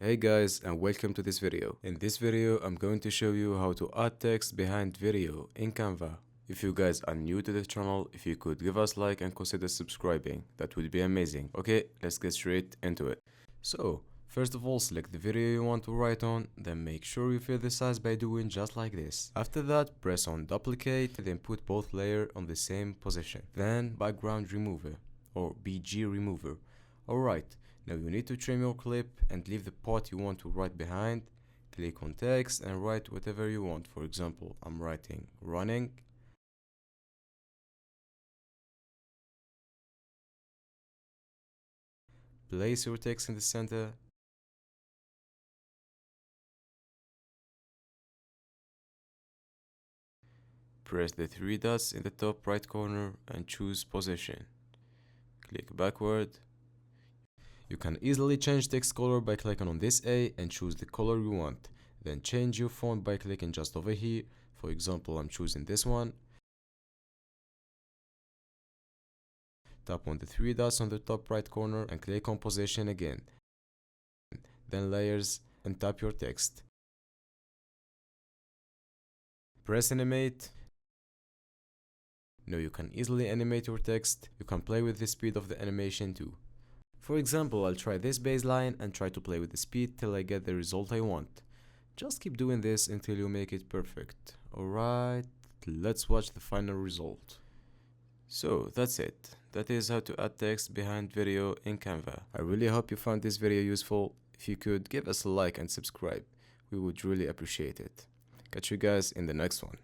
Hey guys, and welcome to this video. In this video, I'm going to show you how to add text behind video in Canva. If you guys are new to the channel, if you could give us like and consider subscribing, that would be amazing. Okay, let's get straight into it. So, first of all, select the video you want to write on, then make sure you fill the size by doing just like this. After that, press on duplicate, then put both layers on the same position. Then background remover or BG remover. Alright, now you need to trim your clip and leave the part you want to write behind. Click on text and write whatever you want. For example, I'm writing running. Place your text in the center. Press the three dots in the top right corner and choose position. Click backward. You can easily change text color by clicking on this A and choose the color you want. Then change your font by clicking just over here. For example, I'm choosing this one. Tap on the three dots on the top right corner and click on position again. Then layers and tap your text. Press animate. Now you can easily animate your text. You can play with the speed of the animation too. For example, I'll try this baseline and try to play with the speed till I get the result I want. Just keep doing this until you make it perfect. Alright, let's watch the final result. So that's it. That is how to add text behind video in Canva. I really hope you found this video useful. If you could give us a like and subscribe, we would really appreciate it. Catch you guys in the next one.